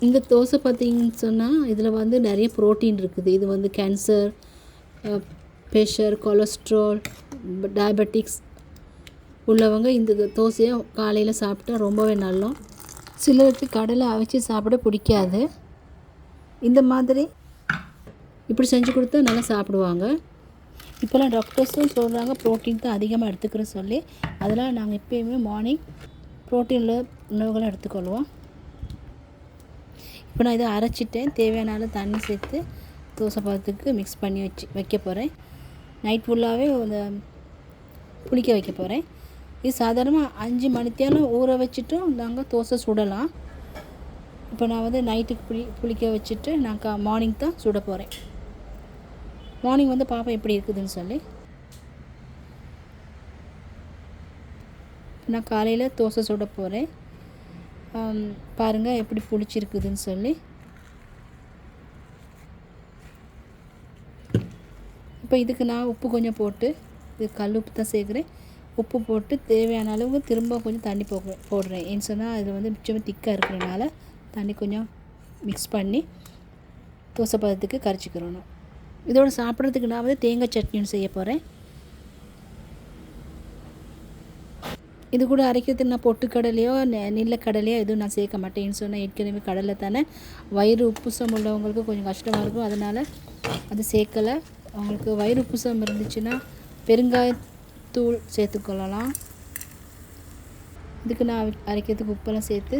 இந்த தோசை பார்த்திங்கன்னு சொன்னால் இதில் வந்து நிறைய ப்ரோட்டீன் இருக்குது. இது வந்து கேன்சர், ப்ரெஷர், கொலஸ்ட்ரால், டயபெட்டிக்ஸ் உள்ளவங்க இந்த தோசையை காலையில் சாப்பிட்டா ரொம்பவே நல்லா. சிலருக்கு கடலை அவிச்சு சாப்பிட பிடிக்காது. இந்த மாதிரி இப்படி செஞ்சு கொடுத்தா நல்லா சாப்பிடுவாங்க. இப்போலாம் டாக்டர்ஸும் சொல்கிறாங்க ப்ரோட்டீன் தான் அதிகமாக எடுத்துக்கிற சொல்லி. அதனால் நாங்கள் எப்போயுமே மார்னிங் ப்ரோட்டீனில் உணவுகளை எடுத்துக்கொள்வோம். இப்போ நான் இதை அரைச்சிட்டேன். தேவையான அளவு தண்ணி சேர்த்து தோசை பதத்துக்கு மிக்ஸ் பண்ணி வைக்க போகிறேன். நைட் ஃபுல்லாகவே அந்த புளிக்க வைக்க போகிறேன். இது சாதாரணமாக 5 மணித்தேரம் ஊற வச்சுட்டும் நாங்கள் தோசை சுடலாம். இப்போ நான் வந்து நைட்டுக்கு புளிக்க வச்சுட்டு நான் மார்னிங் தான் சுட போகிறேன். மார்னிங் வந்து பாப்பா எப்படி இருக்குதுன்னு சொல்லி நான் காலையில் தோசை சுட போகிறேன். பாருங்கள் எப்படி புளிச்சிருக்குதுன்னு சொல்லி. இப்போ இதுக்கு நான் உப்பு கொஞ்சம் போட்டு, இது கல் உப்பு தான் சேர்க்குறேன். உப்பு போட்டு தேவையான அளவுக்கு திரும்ப கொஞ்சம் தண்ணி போடுறேன். ஏன்னு சொன்னால் இது வந்து மிச்சமாக திக்காக இருக்கிறனால தண்ணி கொஞ்சம் மிக்ஸ் பண்ணி தோசை பதத்துக்கு கரைச்சிக்கிறணும். இதோடு சாப்பிட்றதுக்கு நான் வந்து தேங்காய் சட்னின்னு செய்ய போகிறேன். இது கூட அரைக்கிறதுக்கு நான் பொட்டுக்கடலையோ நிலக்கடலையோ எதுவும் நான் சேர்க்க மாட்டேன்னு சொன்னால் ஏற்கனவே கடலை தானே வயிறு உப்புசம் உள்ளவங்களுக்கு கொஞ்சம் கஷ்டமாக இருக்கும். அதனால் அது சேர்க்கலை. அவங்களுக்கு வயிறு உப்புசம் இருந்துச்சுன்னா பெருங்காயத்தூள் சேர்த்துக்கொள்ளலாம். இதுக்கு நான் அரைக்கிறதுக்கு உப்பெல்லாம் சேர்த்து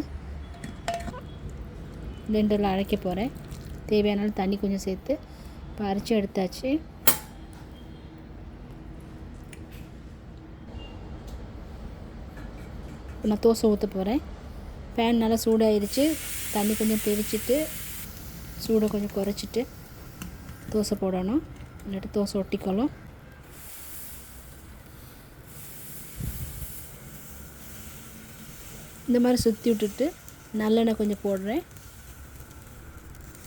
பிளெண்டரில் அரைக்க போகிறேன். தேவையான தண்ணி கொஞ்சம் சேர்த்து இப்போ அரைச்சி எடுத்தாச்சு. இப்போ நான் தோசை ஊற்ற போகிறேன். பேன் நல்லா சூடாகிடுச்சு. தண்ணி கொஞ்சம் தெளிச்சிட்டு சூடை கொஞ்சம் குறைச்சிட்டு தோசை போடணும், இல்லாட்டி தோசை ஒட்டிக்கொள்ளும். இந்த மாதிரி சுற்றி விட்டுட்டு நல்லெண்ணெய் கொஞ்சம் போடுறேன்.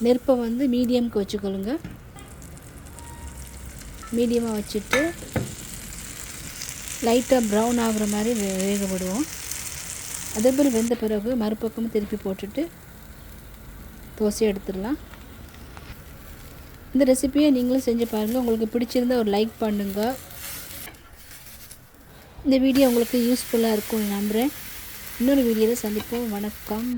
நெருப்பை வந்து மீடியமுக்கு வச்சுக்கொள்ளுங்க. மீடியமாக வச்சுட்டு லைட்டாக ப்ரௌன் ஆகுற மாதிரி வேகப்படுவோம். அதே போல் வெந்த பிறகு மறுபக்கமும் திருப்பி போட்டுட்டு தோசையை எடுத்துடலாம். இந்த ரெசிபியை நீங்களும் செஞ்சு பாருங்கள். உங்களுக்கு பிடிச்சிருந்தால் ஒரு லைக் பண்ணுங்கள். இந்த வீடியோ உங்களுக்கு யூஸ்ஃபுல்லாக இருக்கும்னு நம்புகிறேன். இன்னொரு வீடியோவில் சந்திப்போம். வணக்கம்.